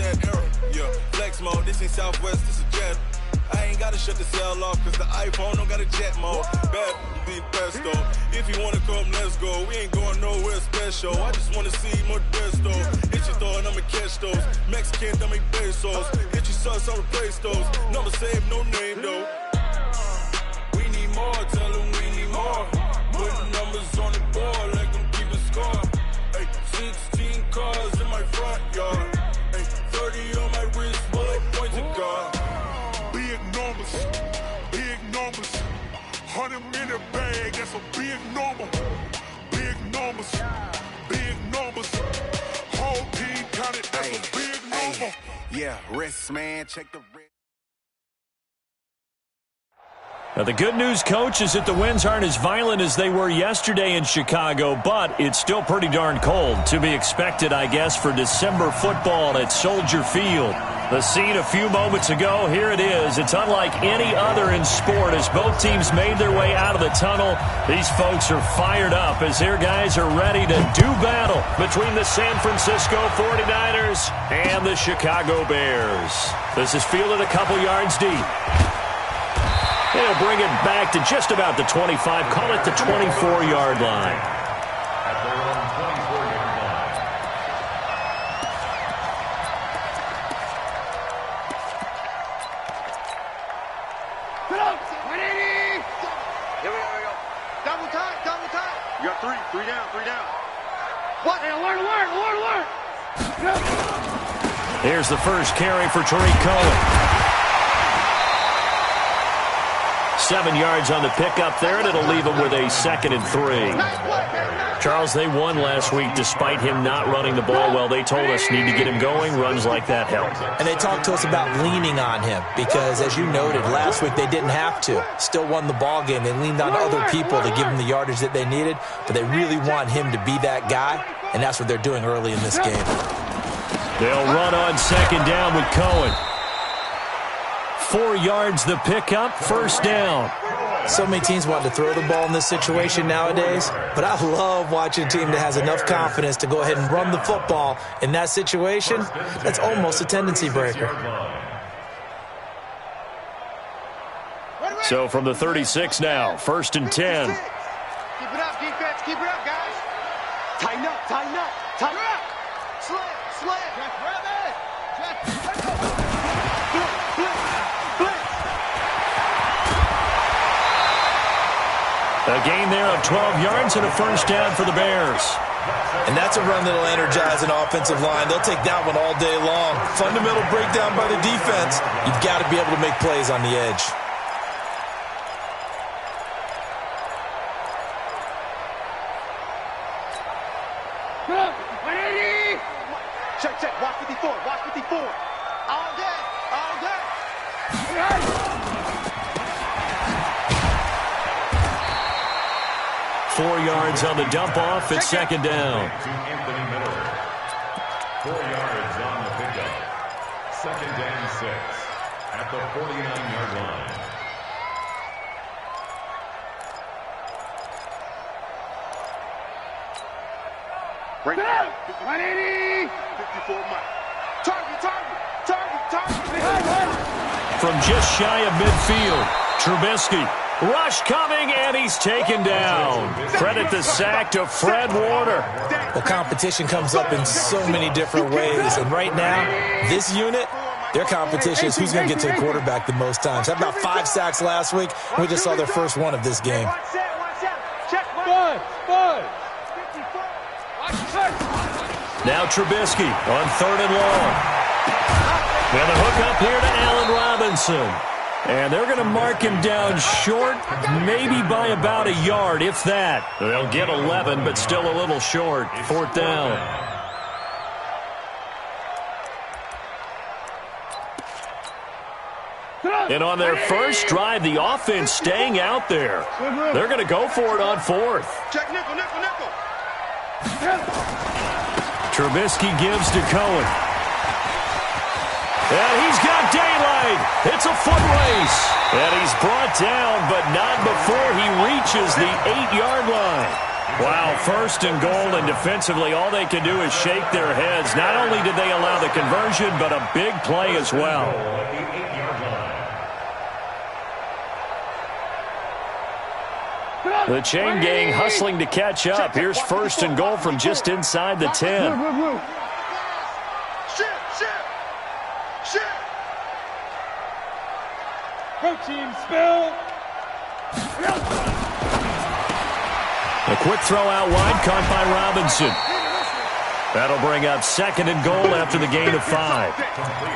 said error. Yeah, flex mode, this ain't Southwest, this is jet. I ain't gotta shut the cell off, cause the iPhone don't got a jet mode. Bad be best though. If you wanna come, let's go. We ain't going nowhere special. I just wanna see more best though. Hit your throw and I'ma catch those. Mexican, I make pesos. Hit your sus, I'll replace those. Number save, no name though. We need more, tell them we need more. Putting numbers on the board like them keep a score. Ay, 16 cars in my front yard. Ay, 30 on my wrist, bullet points of God. Big numbers, 100 minute bag, that's a big number. Big numbers, whole team counted, that's a big number. Yeah, wrist, man, check the wrist. Now, the good news, Coach, is that the winds aren't as violent as they were yesterday in Chicago, but it's still pretty darn cold. To be expected, I guess, for December football at Soldier Field. The scene a few moments ago, here it is. It's unlike any other in sport as both teams made their way out of the tunnel. These folks are fired up as their guys are ready to do battle between the San Francisco 49ers and the Chicago Bears. This is fielded a couple yards deep. They'll bring it back to just about the 25, call it the 24-yard line. You got three down. What? Alert. Here's the first carry for Tariq Cohen. 7 yards on the pickup there, and it'll leave him with a 2nd and 3. Charles, they won last week despite him not running the ball well. They told us need to get him going. Runs like that help. And they talked to us about leaning on him because, as you noted, last week they didn't have to. Still won the ball game. They leaned on other people to give them the yardage that they needed, but they really want him to be that guy, and that's what they're doing early in this game. They'll run on 2nd down with Cohen. 4 yards the pickup, 1st down. So many teams want to throw the ball in this situation nowadays, but I love watching a team that has enough confidence to go ahead and run the football in that situation. That's almost a tendency breaker. So from the 36 now, 1st and 10. Keep it up, defense. Keep it up, guys. Tighten up. Slam. Grab it. A gain there of 12 yards and a 1st down for the Bears. And that's a run that'll energize an offensive line. They'll take that one all day long. Fundamental breakdown by the defense. You've got to be able to make plays on the edge. Check. Watch 54. All day. 4 yards on the dump off. It's 2nd down. 4 yards on the pickup. 2nd and 6 at the 49-yard line. Break down. 180. 54 Mike. Target. From just shy of midfield, Trubisky. Rush coming, and he's taken down. Credit the sack to Fred Warner. Well, competition comes up in so many different ways, and right now, this unit, their competition is who's going to get to the quarterback the most times. Had about 5 sacks last week, and we just saw their first one of this game. Now Trubisky on 3rd and long. And the hook up here to Allen Robinson. And they're going to mark him down short, maybe by about a yard, if that. They'll get 11, but still a little short. 4th down. And on their first drive, the offense staying out there. They're going to go for it on 4th. Check nickel. Trubisky gives to Cohen. And he's got daylight. It's a foot race. And he's brought down, but not before he reaches the 8-yard line. Wow, first and goal, and defensively, all they can do is shake their heads. Not only did they allow the conversion, but a big play as well. The chain gang hustling to catch up. Here's first and goal from just inside the 10. Protein spill. A quick throw out wide, caught by Robinson. That'll bring up second and goal after the gain of 5.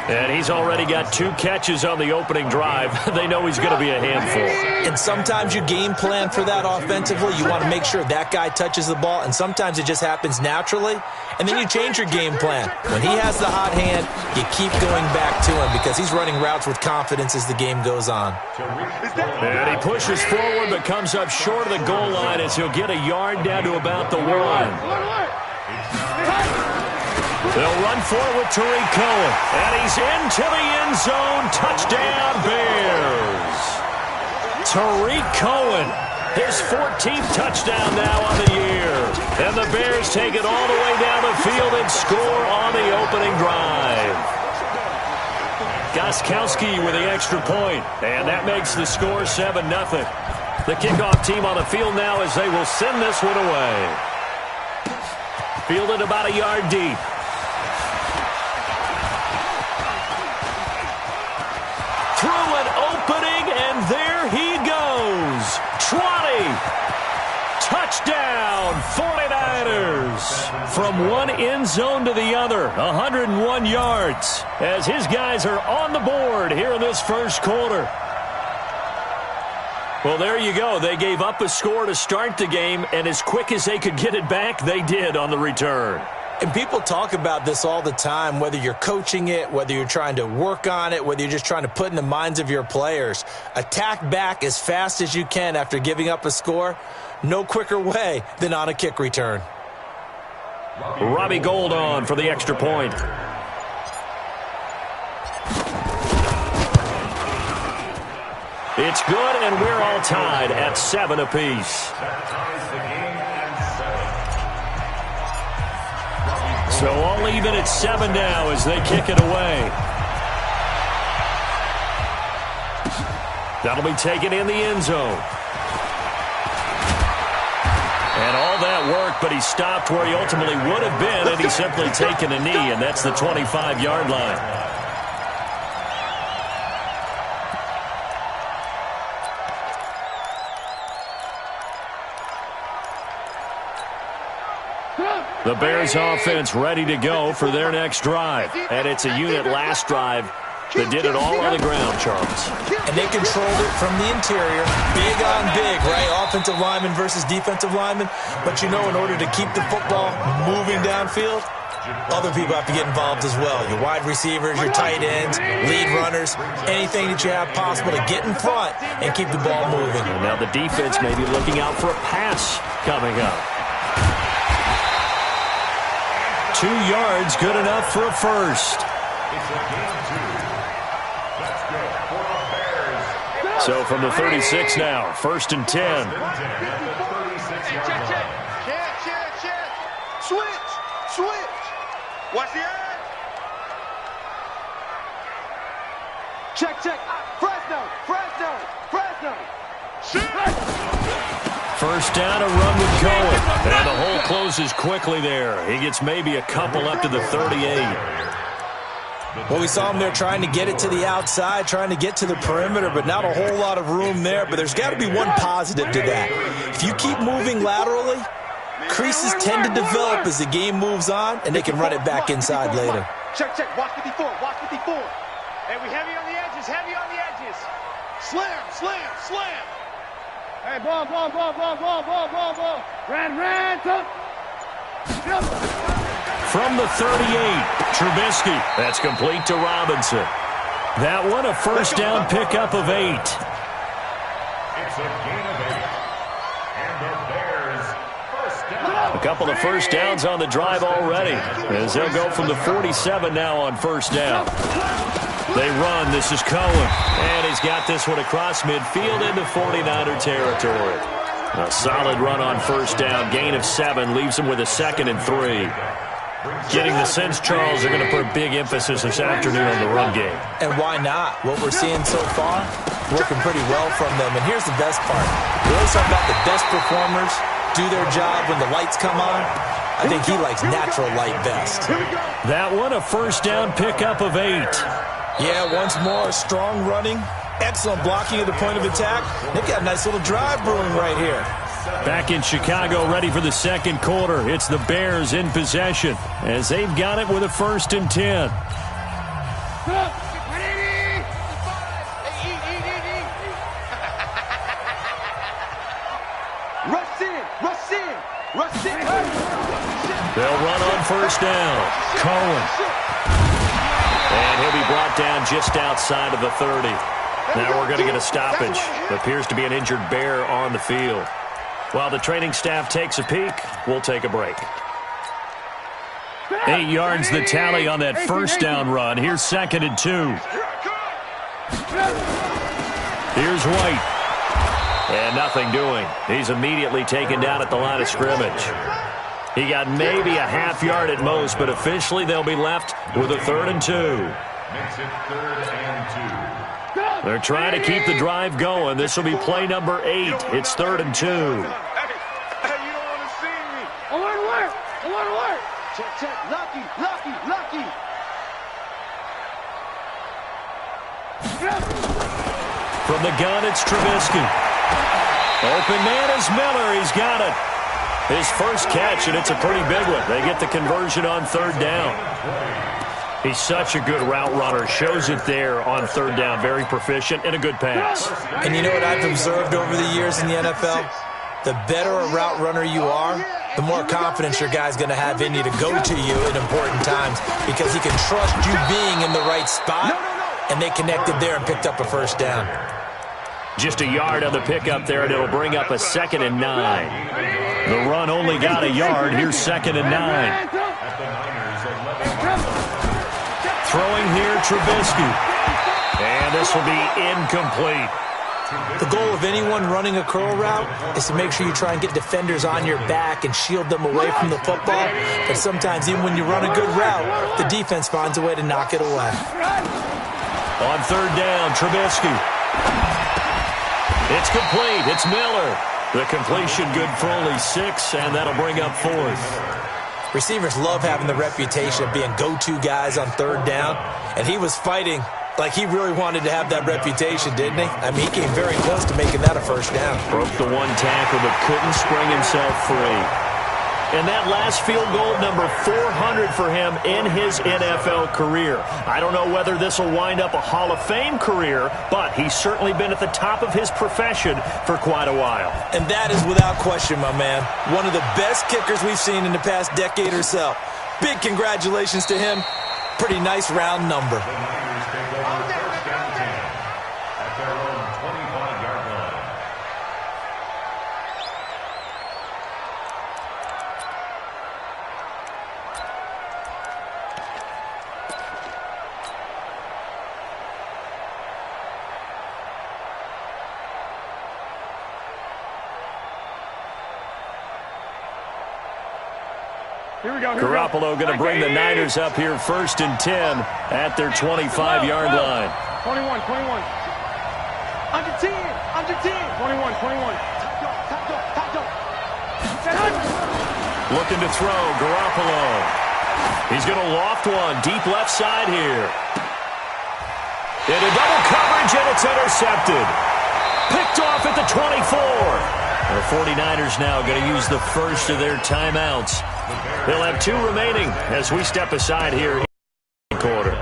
And he's already got 2 catches on the opening drive. They know he's going to be a handful. And sometimes you game plan for that offensively. You want to make sure that guy touches the ball, and sometimes it just happens naturally. And then you change your game plan. When he has the hot hand, you keep going back to him because he's running routes with confidence as the game goes on. And he pushes forward but comes up short of the goal line as he'll get a yard down to about the 1. They'll run for it with Tariq Cohen. And he's into the end zone. Touchdown, Bears. Tariq Cohen, his 14th touchdown now on the year. And the Bears take it all the way down the field and score on the opening drive. Gostkowski with the extra point. And that makes the score 7-0. The kickoff team on the field now as they will send this one away. Fielded about a yard deep. Through an opening, and there he goes. 20. Touchdown, 49ers. From one end zone to the other, 101 yards. As his guys are on the board here in this first quarter. Well, there you go. They gave up a score to start the game, and as quick as they could get it back, they did on the return. And people talk about this all the time, whether you're coaching it, whether you're trying to work on it, whether you're just trying to put in the minds of your players. Attack back as fast as you can after giving up a score. No quicker way than on a kick return. Robbie Gould on for the extra point. It's good, and we're all tied at 7 apiece. So all even at 7 now as they kick it away. That'll be taken in the end zone. And all that work, but he stopped where he ultimately would have been, and he's simply taken a knee, and that's the 25-yard line. The Bears offense ready to go for their next drive. And it's a unit last drive that did it all on the ground, Charles. And they controlled it from the interior. Big on big, right? Offensive lineman versus defensive lineman. But you know, in order to keep the football moving downfield, other people have to get involved as well. Your wide receivers, your tight ends, lead runners, anything that you have possible to get in front and keep the ball moving. And now the defense may be looking out for a pass coming up. 2 yards, good enough for a first. So from the 36 now, 1st and 10. Check. Switch. Watch the eye. Check. Fresno. First down, a run with Cohen. And the hole closes quickly there. He gets maybe a couple up to the 38. Well, we saw him there trying to get it to the outside, trying to get to the perimeter, but not a whole lot of room there. But there's got to be one positive to that. If you keep moving laterally, creases tend to develop as the game moves on, and they can run it back inside later. Check. Watch 54. Hey, we heavy on the edges. Slam. Hey, ball. Ran. From the 38, Trubisky. That's complete to Robinson. That one, a first down pickup of 8. It's a gain of 8. And the Bears first down. A couple of first downs on the drive already, as they'll go from the 47 now on first down. They run. This is Cohen. And he's got this one across midfield into 49er territory. A solid run on first down. Gain of 7 leaves them with a 2nd and 3. Getting the sense, Charles, they're going to put a big emphasis this afternoon on the run game. And why not? What we're seeing so far, working pretty well from them. And here's the best part. We always talk about the best performers do their job when the lights come on. I think he likes natural light best. That one, a first down pickup of 8. Yeah, once more, strong running, excellent blocking at the point of attack. They've got a nice little drive brewing right here. Back in Chicago, ready for the second quarter. It's the Bears in possession as they've got it with a 1st and 10. They'll run on first down. Cohen. And he'll be brought down just outside of the 30. Now we're going to get a stoppage. Appears to be an injured Bear on the field. While the training staff takes a peek, we'll take a break. 8 yards the tally on that first down run. Here's 2nd and 2. Here's White. And nothing doing. He's immediately taken down at the line of scrimmage. He got maybe a half yard at most, but officially they'll be left with a 3rd and 2. Makes it 3rd and 2. They're trying to keep the drive going. This will be play number 8. It's 3rd and 2. Hey, you don't want to see me. Alert, alert. Alert, alert. Check, check. Lucky, lucky, lucky. From the gun, it's Trubisky. Open man is Miller. He's got it. His first catch, and it's a pretty big one. They get the conversion on 3rd down. He's such a good route runner. Shows it there on 3rd down. Very proficient and a good pass. And you know what I've observed over the years in the NFL? The better a route runner you are, the more confidence your guy's going to have in you to go to you in important times because he can trust you being in the right spot, and they connected there and picked up a first down. Just a yard on the pickup there, and it'll bring up a 2nd and 9. The run only got a yard. Here's 2nd and 9. Throwing here, Trubisky. And this will be incomplete. The goal of anyone running a curl route is to make sure you try and get defenders on your back and shield them away from the football. But sometimes even when you run a good route, the defense finds a way to knock it away. On 3rd down, Trubisky. It's complete. It's Miller. The completion good for only 6, and that'll bring up 4th. Receivers love having the reputation of being go-to guys on 3rd down, and he was fighting like he really wanted to have that reputation, didn't he? I mean, he came very close to making that a first down. Broke the 1 tackle, but couldn't spring himself free. And that last field goal, number 400 for him in his NFL career. I don't know whether this will wind up a Hall of Fame career, but he's certainly been at the top of his profession for quite a while. And that is without question, my man. One of the best kickers we've seen in the past decade or so. Big congratulations to him. Pretty nice round number. Garoppolo going to bring the Niners up here 1st and 10 at their 25-yard line. 21, 21. Under 10, under 10. 21, 21. Looking to throw, Garoppolo. He's going to loft one, deep left side here. Into double coverage, and it's intercepted. Picked off at the 24. The 49ers now going to use the first of their timeouts. They'll have 2 remaining as we step aside here in the quarter.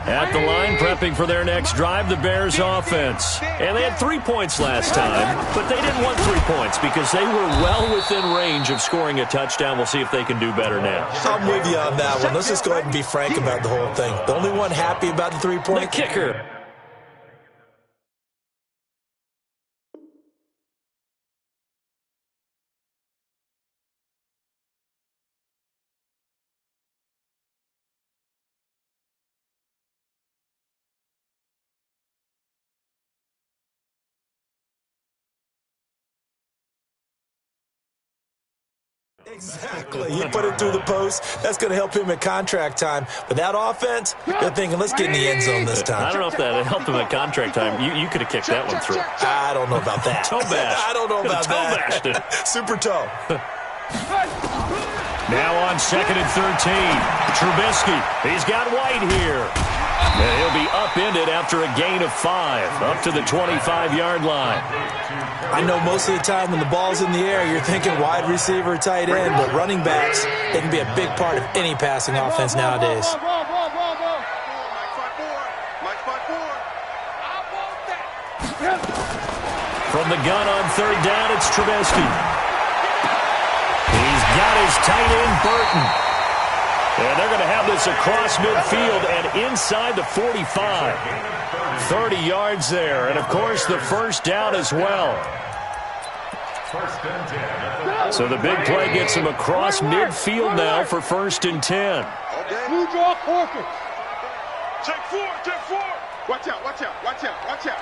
At the line, prepping for their next drive, the Bears offense. And they had 3 points last time, but they didn't want 3 points because they were well within range of scoring a touchdown. We'll see if they can do better now. I'm with you on that one. Let's just go ahead and be frank about the whole thing. The only one happy about the 3-point The kicker. Exactly. He put it through the post. That's going to help him in contract time. But that offense, they're thinking, let's get in the end zone this time. I don't know if that helped him at contract time. You could have kicked that one through. I don't know about that. Toe bash. I don't know about that. Toe bashed it. Super toe. Now on 2nd and 13. Trubisky. He's got White here. And he'll be upended after a gain of 5. Up to the 25-yard line. I know most of the time when the ball's in the air, you're thinking wide receiver, tight end, but running backs, they can be a big part of any passing offense nowadays. From the gun on 3rd down, it's Trubisky. He's got his tight end, Burton. And they're going to have this across midfield and inside the 45. 30 yards there, and of course the first down as well. So the big play gets him across midfield now for 1st and 10. Blue draw corker. Check 4, check 4. Watch out, watch out, watch out, watch out.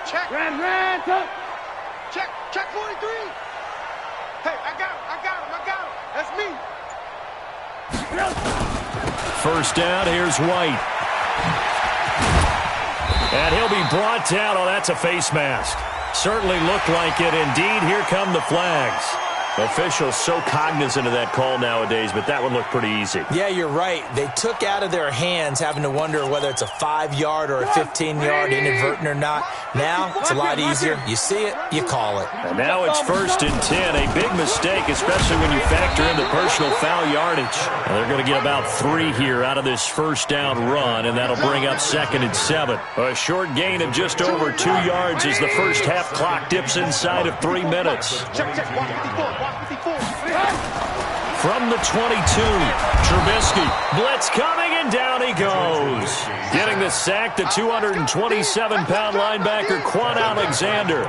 Check. Ran, top. Check 43. Hey, I got him. That's me. First down, here's White. And he'll be brought down. Oh, that's a face mask. Certainly looked like it. Indeed, here come the flags. Officials so cognizant of that call nowadays, but that one looked pretty easy. Yeah, you're right. They took out of their hands having to wonder whether it's a 5-yard or a 15-yard inadvertent or not. Now, it's a lot easier. You see it, you call it. And now it's 1st and 10. A big mistake, especially when you factor in the personal foul yardage. And they're going to get about 3 here out of this first down run, and that'll bring up 2nd and 7. A short gain of just over 2 yards as the first half clock dips inside of 3 minutes. From the 22, Trubisky, blitz coming, and down he goes. Getting the sack, the 227-pound linebacker, Quan Alexander.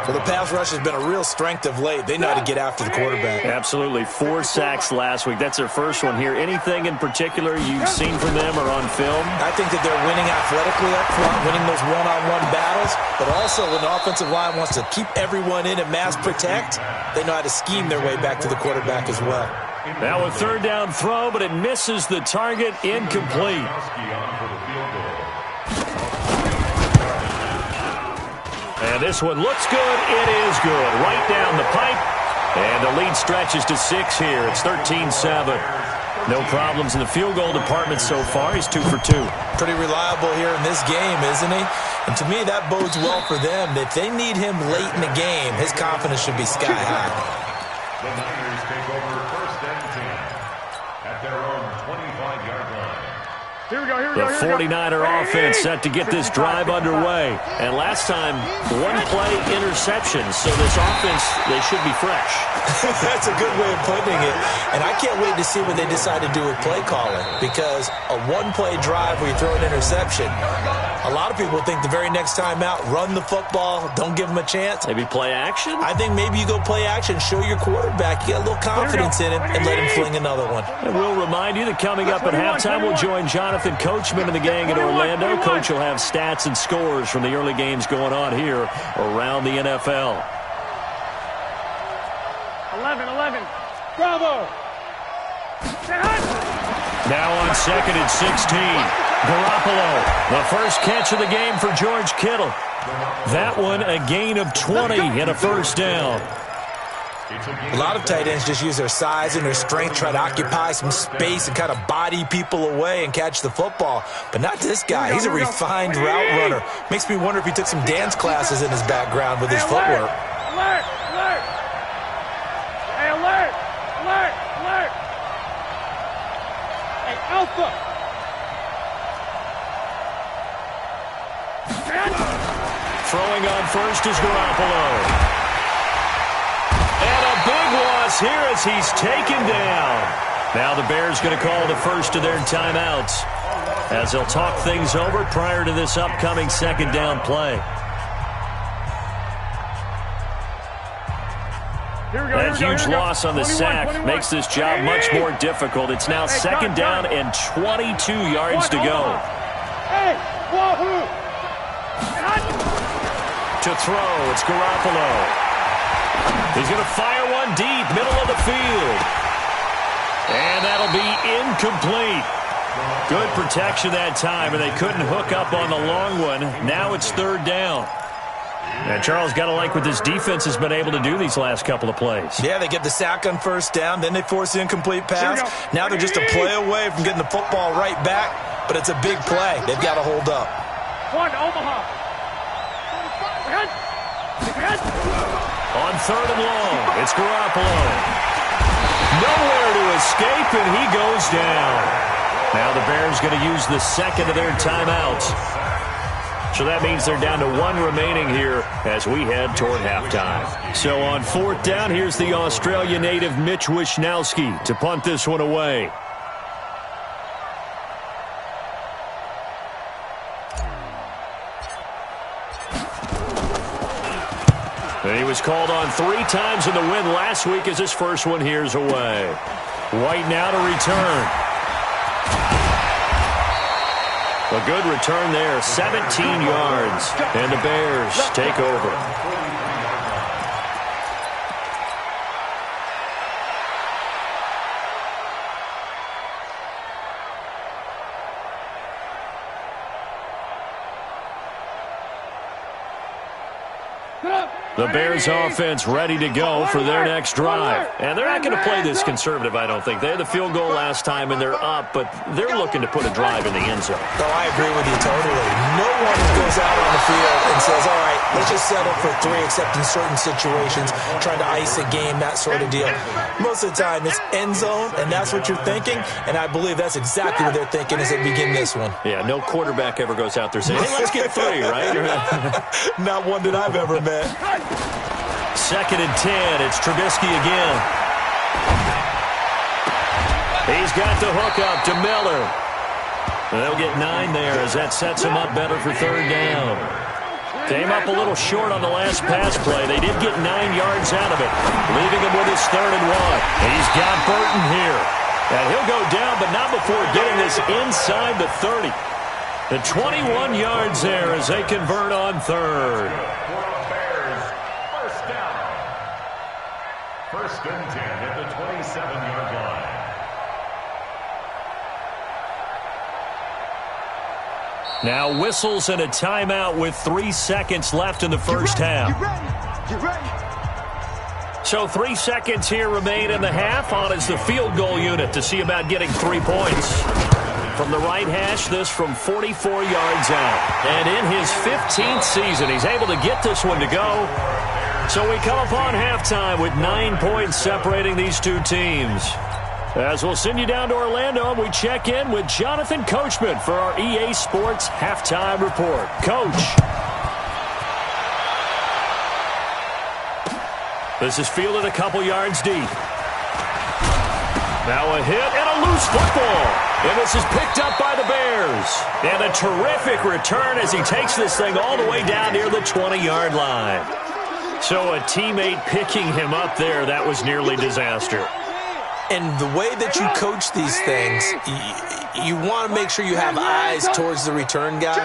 So the pass rush has been a real strength of late. They know how to get after the quarterback. Absolutely. 4 sacks last week. That's their first one here. Anything in particular you've seen from them or on film? I think that they're winning athletically up front, winning those one-on-one battles, but also when the offensive line wants to keep everyone in and mass protect, they know how to scheme their way back to the quarterback as well. Now a 3rd down throw, but it misses the target, incomplete. And this one looks good. It is good. Right down the pipe. And the lead stretches to 6 here. It's 13-7. No problems in the field goal department so far. He's 2 for 2. Pretty reliable here in this game, isn't he? And to me, that bodes well for them. If they need him late in the game, his confidence should be sky high. The Niners take over 1st and 10 at their own 25-yard line. Here we go. The 49er offense set to get this drive underway. And last time, 1-play interception. So this offense, they should be fresh. That's a good way of putting it. And I can't wait to see what they decide to do with play calling. Because a 1-play drive where you throw an interception, a lot of people think the very next time out, run the football, don't give them a chance. Maybe play action? I think maybe you go play action, show your quarterback, you got a little confidence in him, and let him fling another one. And we'll remind you that coming up at halftime, we'll join Jonathan Coachman and the gang in Orlando. Coach will have stats and scores from the early games going on here around the NFL. 11. Bravo. Now on 2nd and 16. Garoppolo, the first catch of the game for George Kittle. That one a gain of 20 and a first down. A lot of tight ends just use their size and their strength, try to occupy some space and kind of body people away and catch the football. But not this guy. He's a refined route runner. Makes me wonder if he took some dance classes in his background with his footwork. Alert! Hey, alert! Hey, Alpha! Throwing on first is Garoppolo. And a big loss here as he's taken down. Now the Bears going to call the first of their timeouts as they'll talk things over prior to this upcoming 2nd down play. That huge loss on the sack makes this job much more difficult. It's now 2nd down and 22 yards to go. Hey, wahoo! To throw, it's Garoppolo. He's going to fire one deep, middle of the field. incomplete. Good protection that time, and they couldn't hook up on the long one. Now it's third down. And Charles, got to like what this defense has been able to do these last couple of plays. Yeah, they get the sack on first down, then they force the incomplete pass. Now they're just a play away from getting the football right back, but it's a big play. They've got to hold up. One, Omaha. On third and long, it's Garoppolo. Nowhere to escape, and he goes down. Now the Bears going to use the second of their timeouts. So that means they're down to one remaining here as we head toward halftime. So on fourth down, here's the Australia native Mitch Wishnowsky to punt this one away. And he was called on 3 times in the win last week as his first one here's away. White now to return. A good return there, 17 yards, and the Bears take over. The Bears offense ready to go for their next drive. And they're not going to play this conservative, I don't think. They had the field goal last time, and they're up, but they're looking to put a drive in the end zone. Oh, I agree with you totally. No one goes out on the field and says, all right, let's just settle for 3, except in certain situations, trying to ice a game, that sort of deal. Most of the time, it's end zone, and that's what you're thinking, and I believe that's exactly what they're thinking as they begin this one. Yeah, no quarterback ever goes out there saying, hey, let's get 3, right? Not one that I've ever met. Second and 10. It's Trubisky again. He's got the hook up to Miller. They'll get 9 there as that sets him up better for third down. Came up a little short on the last pass play. They did get 9 yards out of it, leaving him with his third and 1. He's got Burton here. And he'll go down, but not before getting this inside the 30. The 21 yards there as they convert on third. First and 10 at the 27-yard line. Now whistles and a timeout with 3 seconds left in the first half. Get ready. So 3 seconds here remain in the half. On is the field goal unit to see about getting 3 points. From the right hash, this from 44 yards out. And in his 15th season, he's able to get this one to go. So we come upon halftime with 9 points separating these two teams. As we'll send you down to Orlando, we check in with Jonathan Coachman for our EA Sports Halftime Report. Coach. This is fielded a couple yards deep. Now a hit and a loose football. And this is picked up by the Bears. And a terrific return as he takes this thing all the way down near the 20-yard line. So a teammate picking him up there, that was nearly disaster. And the way that you coach these things, you want to make sure you have eyes towards the return guy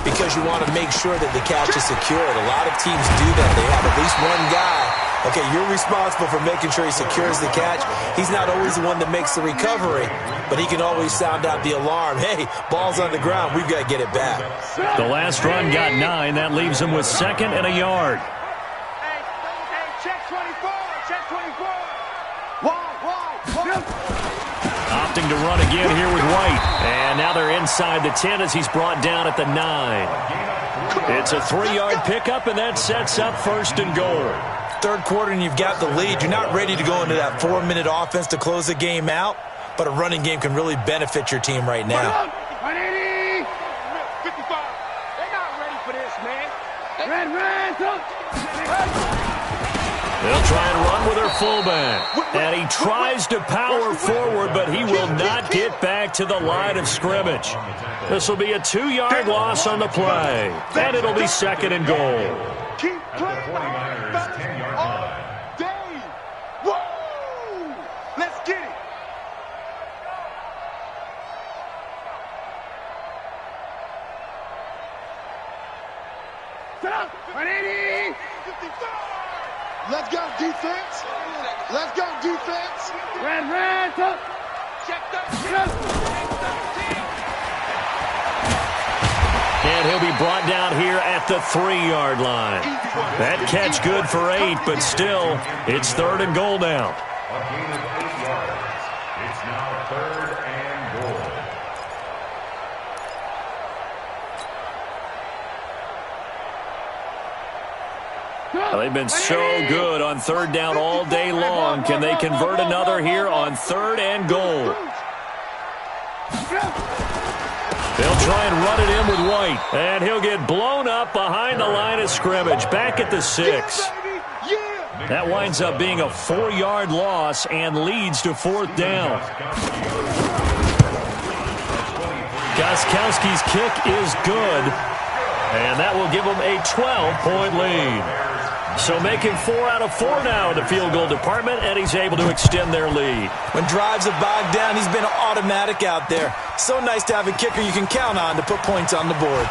because you want to make sure that the catch is secured. A lot of teams do that. They have at least one guy. Okay, you're responsible for making sure he secures the catch. He's not always the one that makes the recovery, but he can always sound out the alarm. Hey, ball's on the ground. We've got to get it back. The last run got 9. That leaves him with 2nd and a yard. Opting to run again here with White. And now they're inside the 10 as he's brought down at the 9. It's a 3-yard pickup, and that sets up 1st and goal. Third quarter, and you've got the lead. You're not ready to go into that 4-minute offense to close the game out, but a running game can really benefit your team right now. 180. 55. They're not ready for this, man. They'll try and run with their fullback. And he tries to power forward, but he will not get back to the line of scrimmage. This will be a 2-yard loss on the play. And it'll be 2nd and goal. Keep playing. 49ers 10-yard line. Dave. Woo! Let's get it. Set up. 180. 55. Let's go, defense. Let's go, defense. Red, top. And he'll be brought down here at the 3-yard line. That catch good for 8, but still, it's 3rd and goal now. A gain of 8 yards. It's now 3rd and goal. Well, they've been so good on 3rd down all day long. Can they convert another here on 3rd and goal? They'll try and run it in with White. And he'll get blown up behind the line of scrimmage. Back at the 6. That winds up being a 4-yard loss and leads to 4th down. Gostkowski's kick is good. And that will give them a 12-point lead. So making 4 out of 4 now in the field goal department, and he's able to extend their lead. When drives have bogged down, he's been automatic out there. So nice to have a kicker you can count on to put points on the board.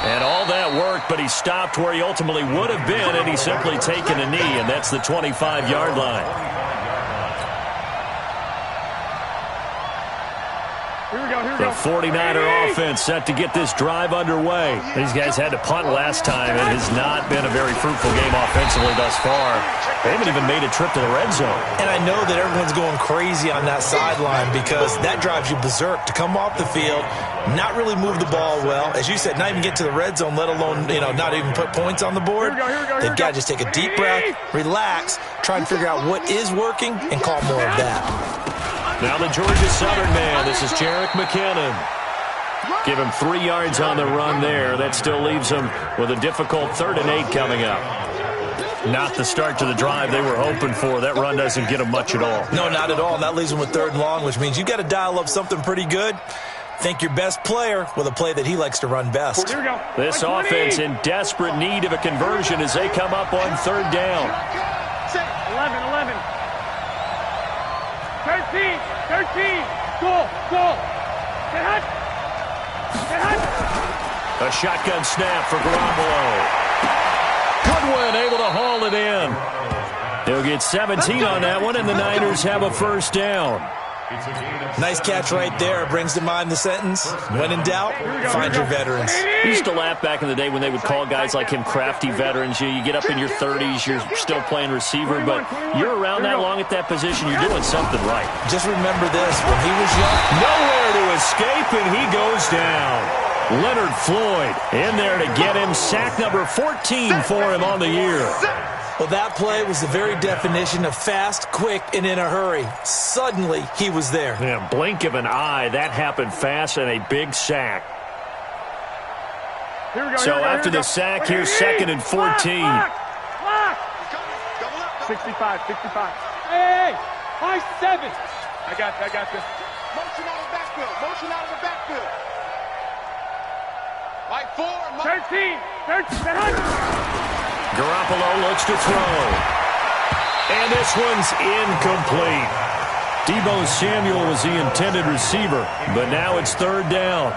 And all that worked, but he stopped where he ultimately would have been, and he's simply taken a knee, and that's the 25-yard line. The 49er offense set to get this drive underway. These guys had to punt last time. It has not been a very fruitful game offensively thus far. They haven't even made a trip to the red zone. And I know that everyone's going crazy on that sideline because that drives you berserk to come off the field, not really move the ball well. As you said, not even get to the red zone, let alone, not even put points on the board. They've got to just take a deep breath, relax, try and figure out what is working, and call more of that. Now the Georgia Southern man, this is Jerick McKinnon. Give him 3 yards on the run there. That still leaves him with a difficult 3rd and 8 coming up. Not the start to the drive they were hoping for. That run doesn't get them much at all. No, not at all. And that leaves them with 3rd and long, which means you've got to dial up something pretty good. Think your best player with a play that he likes to run best. Here we go. This offense in desperate need of a conversion as they come up on 3rd down. 11. 13. Go. Get hot. A shotgun snap for Garoppolo. Goodwin able to haul it in. He'll get 17 on that one, and the Niners have a 1st down. Nice catch right there. Brings to mind the sentence, when in doubt, find your veterans. We used to laugh back in the day when they would call guys like him crafty veterans. You get up in your 30s, you're still playing receiver, but you're around that long at that position, you're doing something right. Just remember this, when he was young, nowhere to escape, and he goes down. Leonard Floyd in there to get him. Sack number 14 for him on the year. Well, that play was the very definition of fast, quick, and in a hurry. Suddenly, he was there. Yeah, blink of an eye. That happened fast and a big sack. So after the sack, here's 2nd and 14. 65. Hey, high 7. I got this. Motion out of the backfield. Mike 4. 13. Garoppolo looks to throw. And this one's incomplete. Deebo Samuel was the intended receiver, but now it's 3rd down.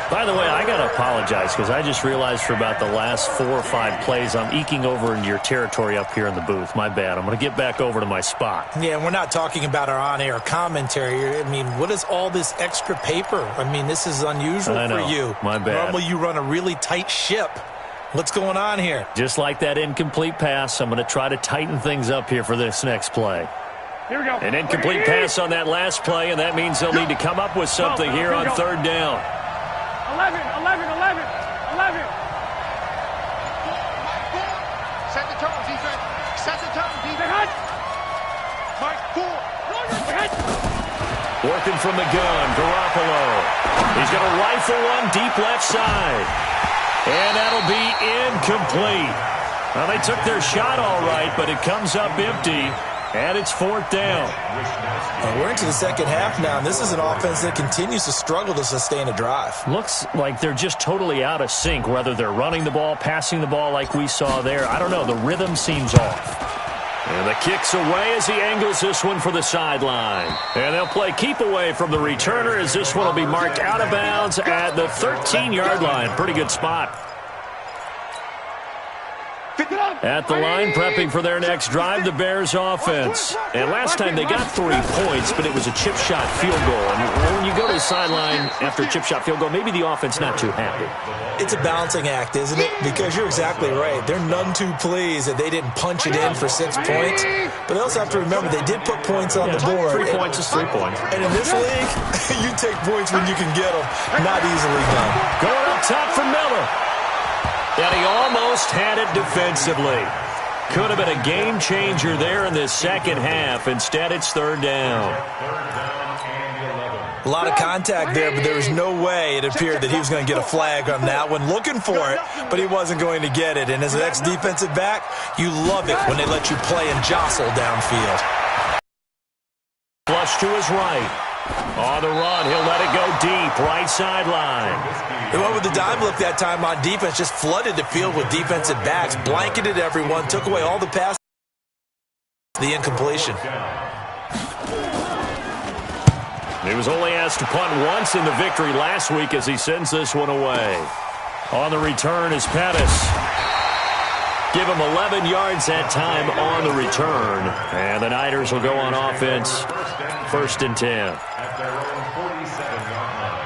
By the way, I got to apologize because I just realized for about the last 4 or 5 plays I'm eking over into your territory up here in the booth. My bad. I'm going to get back over to my spot. Yeah, we're not talking about our on-air commentary. I mean, what is all this extra paper? I mean, this is unusual for you. My bad. Normally you run a really tight ship. What's going on here? Just like that incomplete pass, I'm going to try to tighten things up here for this next play. Here we go. An incomplete pass on that last play, and that means they'll need to come up with something here on 3rd down. 11. Set the tone, defense. Mike 4. Working from the gun, Garoppolo. He's going to rifle one deep left side. And that'll be incomplete. Well, they took their shot all right, but it comes up empty, and it's 4th down. And we're into the second half now, and this is an offense that continues to struggle to sustain a drive. Looks like they're just totally out of sync, whether they're running the ball, passing the ball like we saw there. I don't know. The rhythm seems off. And the kick's away as he angles this one for the sideline. And they'll play keep away from the returner as this one will be marked out of bounds at the 13-yard line. Pretty good spot. At the line, prepping for their next drive, the Bears offense. And last time they got 3 points, but it was a chip shot field goal. And when you go to the sideline after a chip shot field goal, maybe the offense not too happy. It's a balancing act, isn't it? Because you're exactly right. They're none too pleased that they didn't punch it in for 6 points. But they also have to remember they did put points on the board. 3 points is 3 points. And in this league, you take points when you can get them. Not easily done. Going up top for Miller. And he almost had it defensively. Could have been a game changer there in the second half. Instead, it's 3rd down. A lot of contact there, but there was no way it appeared that he was going to get a flag on that one. Looking for it, but he wasn't going to get it. And as an ex-defensive back, you love it when they let you play and jostle downfield. Flush to his right. On the run, he'll let it go deep, right sideline. They went with the dime look that time on defense, just flooded the field with defensive backs, blanketed everyone, took away all the passes, the incompletion. He was only asked to punt once in the victory last week as he sends this one away. On the return is Pettis. Give him 11 yards that time on the return. And the Niners will go on offense, 1st and 10. At their own 47-yard line.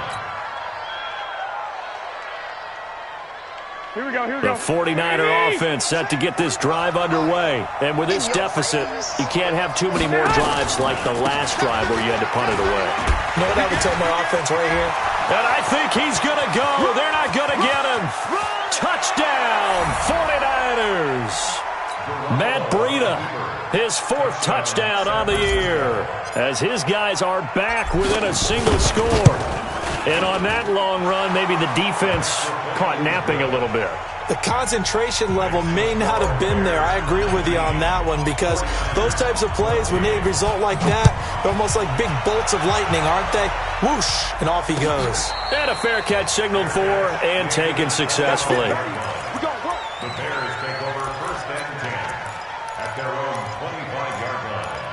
Here we go, here we The go. 49er offense set to get this drive underway. And with this deficit, you can't have too many more drives like the last drive where you had to punt it away. You know what I would tell my offense right here? And I think he's going to go. They're not going to get him. Touchdown, 49ers. Matt Breida, his 4th touchdown on the year, as his guys are back within a single score. And on that long run, maybe the defense caught napping a little bit. The concentration level may not have been there. I agree with you on that one because those types of plays, when they result like that, they're almost like big bolts of lightning, aren't they? Whoosh, and off he goes. And a fair catch signaled for and taken successfully. The Bears take over 1st and 10 at their own 25-yard line.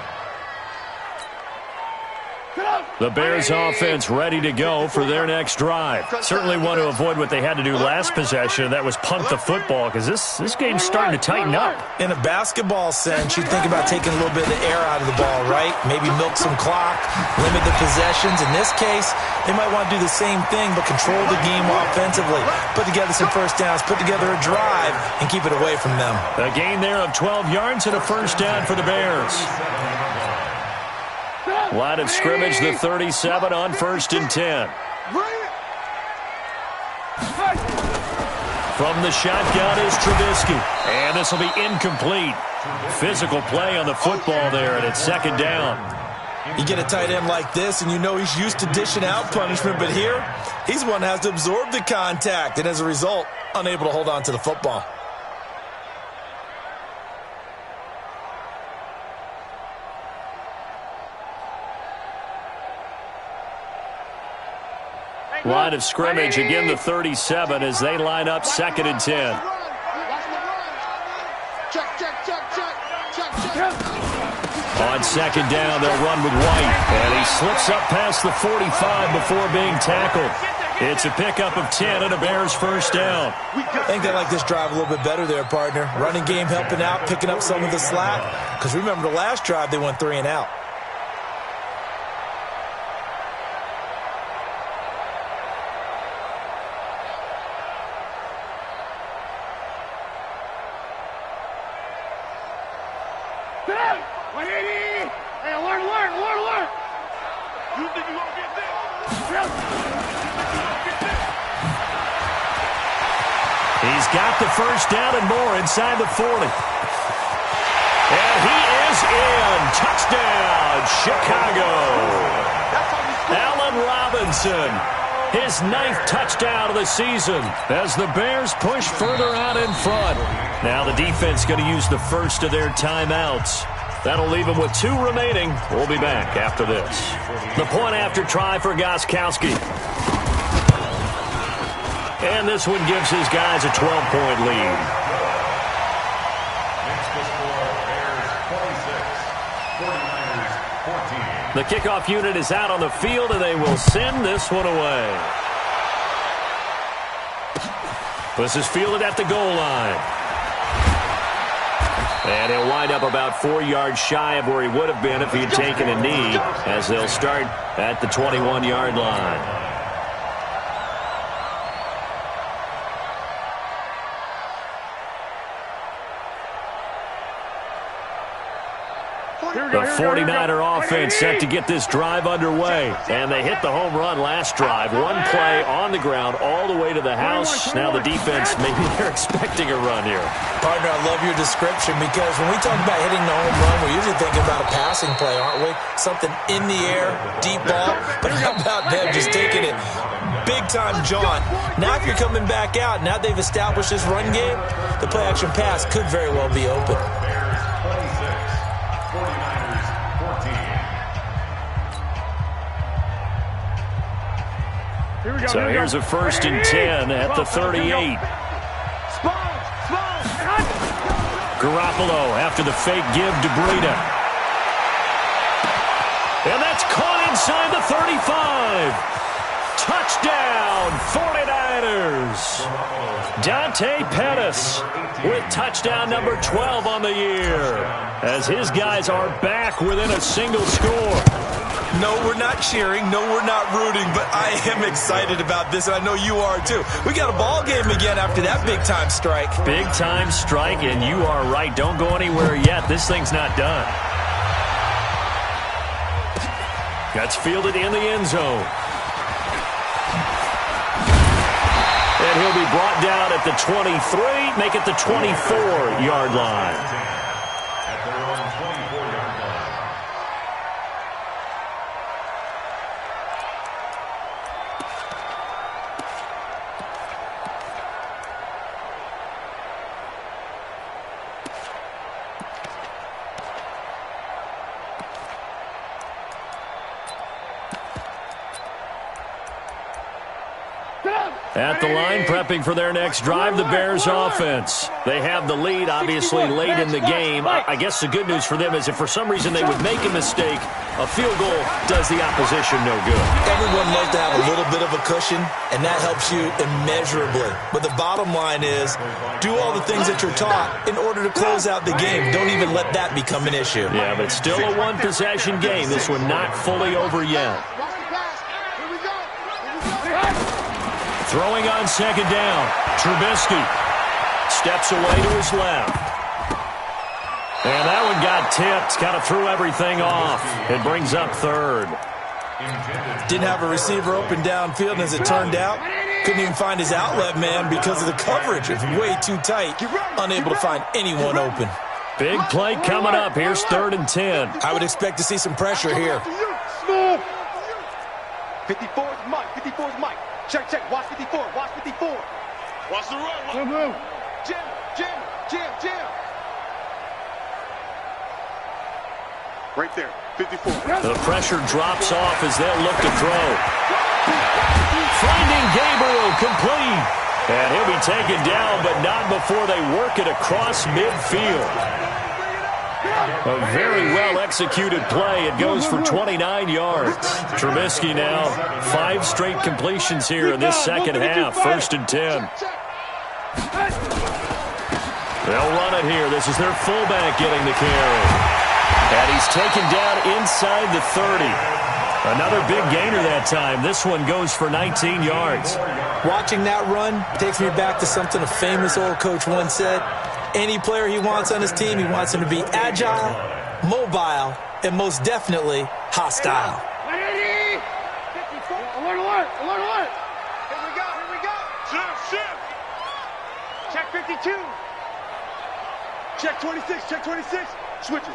The Bears offense ready to go for their next drive. Certainly want to avoid what they had to do last possession. That was punt the football because this game's starting to tighten up. In a basketball sense, you think about taking a little bit of the air out of the ball, right? Maybe milk some clock, limit the possessions. In this case, they might want to do the same thing but control the game offensively. Put together some first downs, put together a drive, and keep it away from them. A gain there of 12 yards and a first down for the Bears. Line of scrimmage, the 37 on 1st and 10. From the shotgun is Trubisky. And this will be incomplete. Physical play on the football there, and it's 2nd down. You get a tight end like this, and you know he's used to dishing out punishment, but here, he's the one that has to absorb the contact, and as a result, unable to hold on to the football. Line of scrimmage, again the 37 as they line up 2nd and 10. On 2nd down, they'll run with White. And he slips up past the 45 before being tackled. It's a pickup of 10 and a Bears first down. I think they like this drive a little bit better there, partner. Running game helping out, picking up some of the slack. Because remember the last drive, they went 3 and out. Hey, alert! You think you're gonna get this? He's got the first down and more inside the 40. And he is in. Touchdown, Chicago. Allen Robinson, his 9th touchdown of the season as the Bears push further out in front. Now the defense going to use the first of their timeouts. That'll leave them with 2 remaining. We'll be back after this. The point after try for Gostkowski. And this one gives his guys a 12-point lead. The kickoff unit is out on the field, and they will send this one away. This is fielded at the goal line. And he'll wind up about 4 yards shy of where he would have been if he had taken a knee, as they'll start at the 21-yard line. The 49er offense set to get this drive underway. And they hit the home run last drive. One play on the ground all the way to the house. Now the defense, maybe they're expecting a run here. Partner, I love your description because when we talk about hitting the home run, we're usually thinking about a passing play, aren't we? Something in the air, deep ball. But how about them just taking it big-time jaunt? Now if you're coming back out, now they've established this run game, the play-action pass could very well be open. So here's a 1st and 10 at the 38. Garoppolo after the fake give to Breida. And that's caught inside the 35. Touchdown, 49ers. Dante Pettis with touchdown number 12 on the year, as his guys are back within a single score. No, we're not cheering. No, we're not rooting, but I am excited about this, and I know you are too. We got a ball game again after that big-time strike. Big-time strike, and you are right. Don't go anywhere yet. This thing's not done. That's fielded in the end zone. And he'll be brought down at the 23, make it the 24-yard line. At the line, prepping for their next drive, the Bears offense. They have the lead, obviously, late in the game. I guess the good news for them is if for some reason they would make a mistake, a field goal does the opposition no good. Everyone loves to have a little bit of a cushion, and that helps you immeasurably. But the bottom line is, do all the things that you're taught in order to close out the game. Don't even let that become an issue. Yeah, but still a one-possession game. This one not fully over yet. Throwing on 2nd down. Trubisky steps away to his left. And that one got tipped. Kind of threw everything off. It brings up 3rd. Didn't have a receiver open downfield, and as it turned out, couldn't even find his outlet man because of the coverage. It's way too tight. Unable to find anyone open. Big play coming up. Here's 3rd and 10. I would expect to see some pressure here. 54's Mike. 54's Mike. Check, check. Watch 54. Watch 54. Watch the run. Jim. Right there. 54. The pressure drops off as they'll look to throw. Finding Gabriel complete. And he'll be taken down, but not before they work it across midfield. A very well-executed play. It goes for 29 yards. Trubisky now 5 straight completions here in this second half. 1st and 10. They'll run it here. This is their fullback getting the carry. And he's taken down inside the 30. Another big gainer that time. This one goes for 19 yards. Watching that run takes me back to something a famous old coach once said. Any player he wants on his team, he wants him to be agile, mobile, and most definitely hostile. Alert. Here we go. Shift. Check 52. Check 26. Switch it.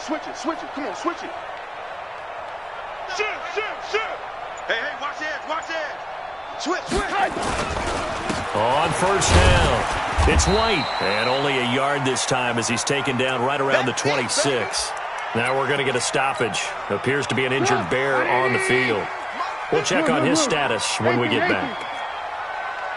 Come on, switch it. Shift. Hey, watch it. Switch. On 1st down. It's White, and only a yard this time as he's taken down right around the 26. Now we're going to get a stoppage. Appears to be an injured Bear on the field. We'll check on his status when we get back.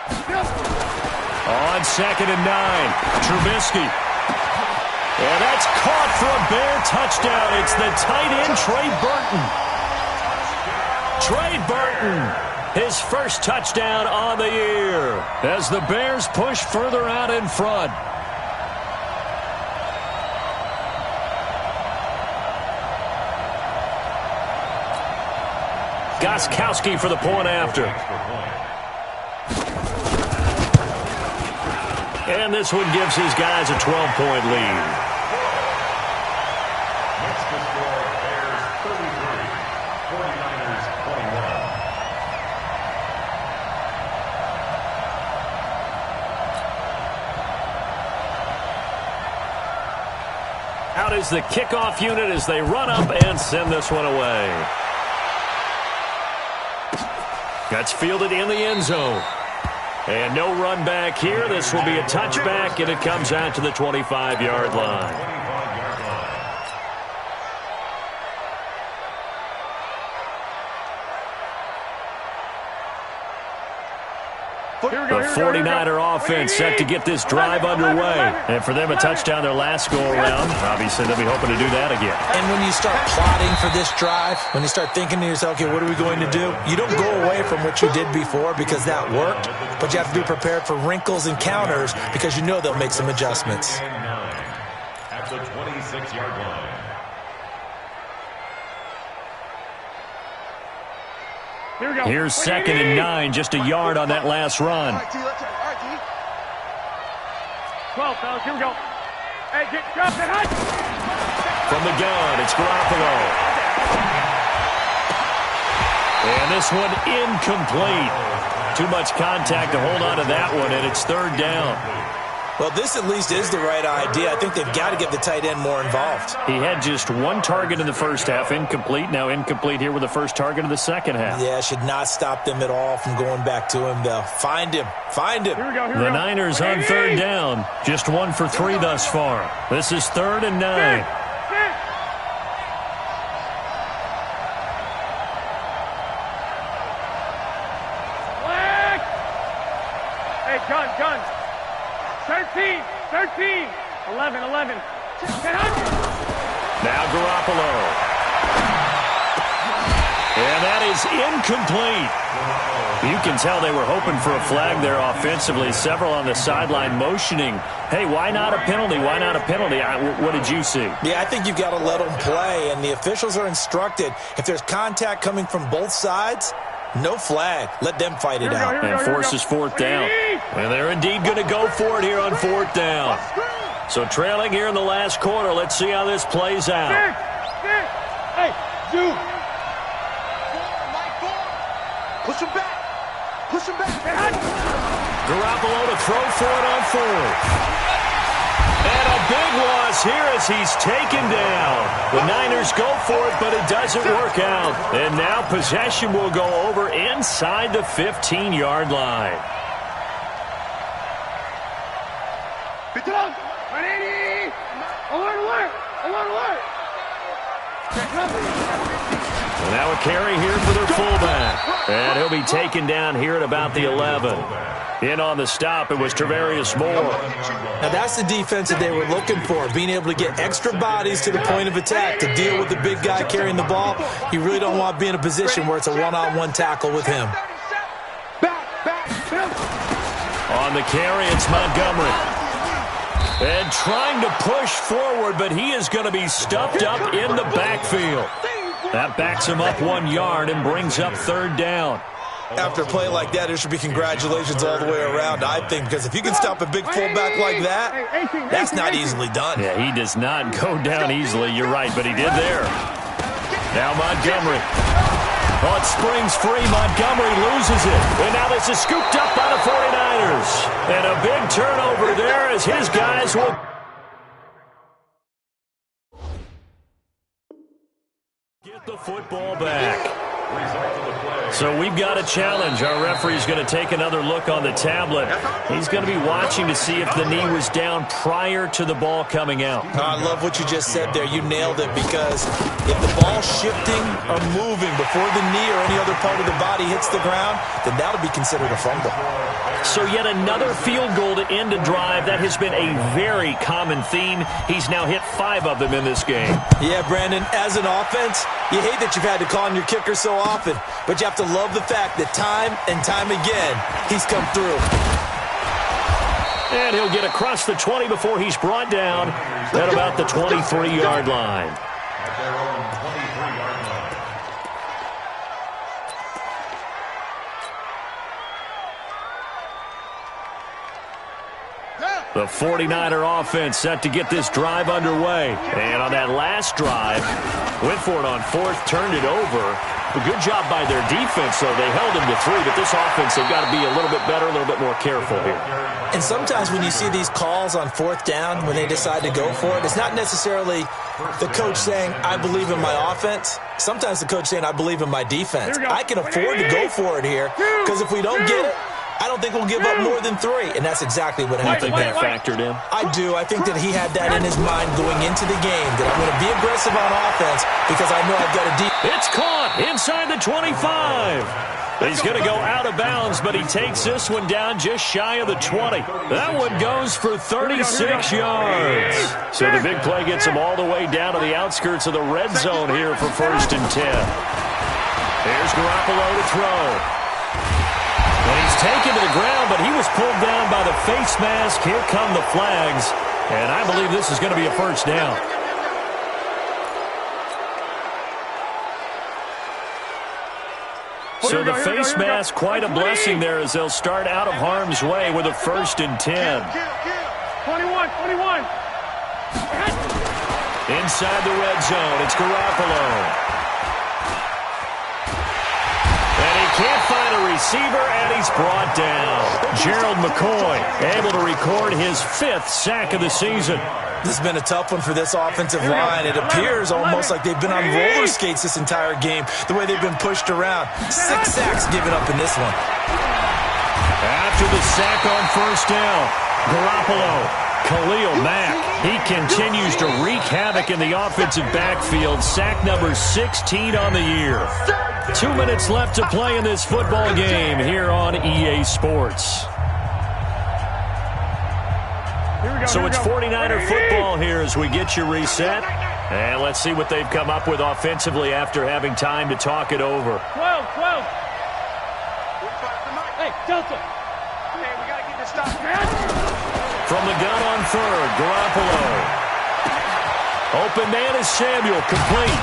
On 2nd and 9, Trubisky. And that's caught for a Bear touchdown. It's the tight end, Trey Burton. His first touchdown on the year as the Bears push further out in front. Gostkowski for the point after. And this one gives his guys a 12-point lead. Out is the kickoff unit as they run up and send this one away. That's fielded in the end zone. And no run back here. This will be a touchback, and it comes out to the 25-yard line. The 49er offense set to get this drive underway. And for them, a touchdown their last go-around. Obviously, they'll be hoping to do that again. And when you start plotting for this drive, when you start thinking to yourself, okay, what are we going to do? You don't go away from what you did before because that worked, but you have to be prepared for wrinkles and counters because you know they'll make some adjustments. At the 26-yard line. Here's 2nd and 9, just a yard on that last run. 12, fellas, here we go. Hey, get drop it, hut. From the gun, it's Garoppolo. And this one incomplete. Too much contact to hold on to that one, and it's 3rd down. Well, this at least is the right idea. I think they've got to get the tight end more involved. He had just one target in the first half, incomplete. Now incomplete here with the first target of the second half. Yeah, should not stop them at all from going back to him, though. Find him. Find him. The Niners on 3rd down. Just 1 for 3 thus far. This is 3rd and 9. Hey, gun. 13, 11. Now Garoppolo. And that is incomplete. You can tell they were hoping for a flag there offensively. Several on the sideline motioning, hey, why not a penalty? Why not a penalty? What did you see? Yeah, I think you've got to let them play, and the officials are instructed. If there's contact coming from both sides, no flag. Let them fight it out. And forces 4th down. And they're indeed going to go for it here on 4th down. So trailing here in the last quarter. Let's see how this plays out. Hey, dude. Push him back. Garoppolo to throw for it on 4th. And a big loss here as he's taken down. The Niners go for it, but it doesn't work out. And now possession will go over inside the 15-yard line. Alert! And now a carry here for their fullback. And he'll be taken down here at about the 11. In on the stop, it was Travarius Moore. Now that's the defense that they were looking for, being able to get extra bodies to the point of attack to deal with the big guy carrying the ball. You really don't want to be in a position where it's a one-on-one tackle with him. On the carry, it's Montgomery. And trying to push forward, but he is going to be stuffed up in the backfield. That backs him up 1 yard and brings up 3rd down. After a play like that, there should be congratulations all the way around, I think, because if you can stop a big fullback like that, that's not easily done. Yeah, he does not go down easily. You're right, but he did there. Now Montgomery. Oh, it springs free. Montgomery loses it. And now this is scooped up by the 49ers. And a big turnover there as his guys will... get the football back. So we've got a challenge. Our referee's going to take another look on the tablet. He's going to be watching to see if the knee was down prior to the ball coming out. I love what you just said there. You nailed it, because if the ball's shifting or moving before the knee or any other part of the body hits the ground, then that'll be considered a fumble. So yet another field goal to end a drive. That has been a very common theme. He's now hit 5 of them in this game. Yeah, Brandon, as an offense, you hate that you've had to call on your kicker so often, but you have to love the fact that time and time again, he's come through. And he'll get across the 20 before he's brought down at about the 23-yard line. The 49er offense set to get this drive underway. And on that last drive, went for it on fourth, turned it over. A good job by their defense, though. They held them to 3, but this offense, they've got to be a little bit better, a little bit more careful here. And sometimes when you see these calls on fourth down, when they decide to go for it, it's not necessarily the coach saying, I believe in my offense. Sometimes the coach saying, I believe in my defense. I can afford to go for it here, because if we don't get it, I don't think we'll give up more than 3, and that's exactly what happened. You think that factored in? I do. I think that he had that in his mind going into the game, that I'm going to be aggressive on offense because I know I've got a deep. It's caught inside the 25. He's going to go out of bounds, but he takes this one down just shy of the 20. That one goes for 36 yards. So the big play gets him all the way down to the outskirts of the red zone here for 1st and 10. Here's Garoppolo to throw. And he's taken to the ground, but he was pulled down by the face mask. Here come the flags. And I believe this is going to be a first down. So the face mask, quite a blessing there as they'll start out of harm's way with a 1st and 10. 21. Inside the red zone, it's Garoppolo. Can't find a receiver, and he's brought down. Gerald McCoy able to record his 5th sack of the season. This has been a tough one for this offensive line. It appears almost like they've been on roller skates this entire game, the way they've been pushed around. 6 sacks given up in this one. After the sack on 1st down, Garoppolo. Khalil Mack, he continues to wreak havoc in the offensive backfield. Sack number 16 on the year. 2 minutes left to play in this football game here on EA Sports. So it's 49er football here as we get you reset. And let's see what they've come up with offensively after having time to talk it over. 12. Hey, Delta. Hey, we got to get this stop. From the gun on 3rd, Garoppolo. Open man is Samuel, complete.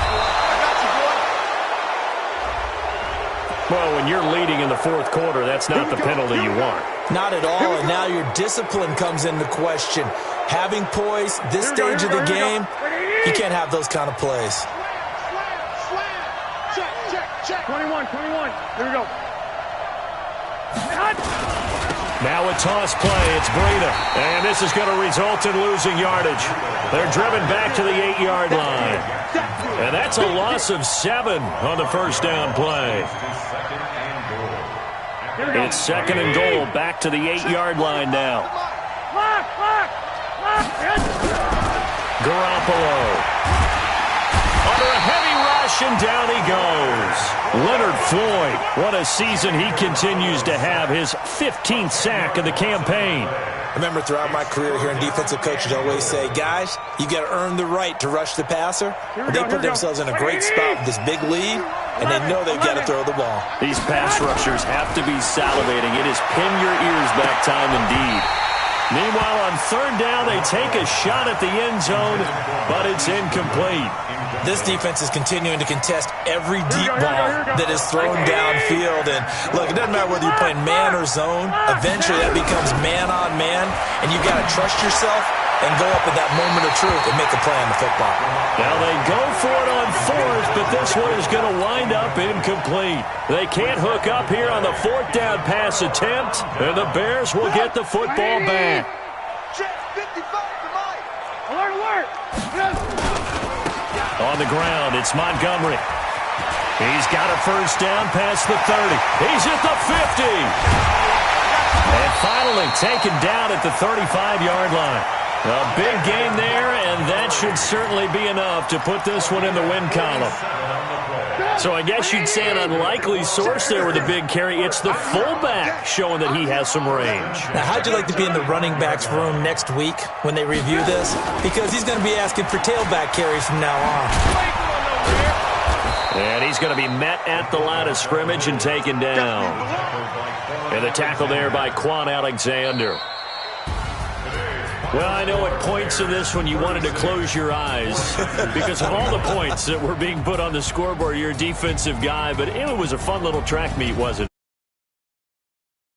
Well, when you're leading in the 4th quarter, that's not the penalty you want. Not at all, and now your discipline comes into question. Having poise, this stage of the game, you can't have those kind of plays. Check. 21. Here we go. Now a toss play. It's Breida. And this is going to result in losing yardage. They're driven back to the 8-yard line. And that's a loss of 7 on the 1st down play. It's 2nd and goal. Back to the 8-yard line now. Garoppolo. Under a heavy rush, and down he goes. Leonard Floyd, what a season he continues to have. His 15th sack of the campaign. I remember throughout my career hearing defensive coaches always say, guys, you got to earn the right to rush the passer. They put themselves in a great spot with this big lead, and they know they've got to throw the ball. These pass rushers have to be salivating. It is pin your ears back time indeed. Meanwhile, on 3rd down, they take a shot at the end zone, but it's incomplete. This defense is continuing to contest every deep ball that is thrown downfield. And, look, it doesn't matter whether you're playing man or zone. Eventually, that becomes man-on-man, and you've got to trust yourself and go up at that moment of truth and make a play on the football. Now they go for it on 4th, but this one is going to wind up incomplete. They can't hook up here on the 4th down pass attempt, and the Bears will get the football back. Alert! On the ground, it's Montgomery. He's got a 1st down past the 30. He's at the 50. And finally taken down at the 35-yard line. A big game there, and that should certainly be enough to put this one in the win column. So I guess you'd say an unlikely source there with a big carry. It's the fullback showing that he has some range. Now, how'd you like to be in the running backs room next week when they review this? Because he's going to be asking for tailback carries from now on. And he's going to be met at the line of scrimmage and taken down. And the tackle there by Quan Alexander. Well, I know at points in this one you wanted to close your eyes because of all the points that were being put on the scoreboard. You're a defensive guy, but it was a fun little track meet, wasn't it?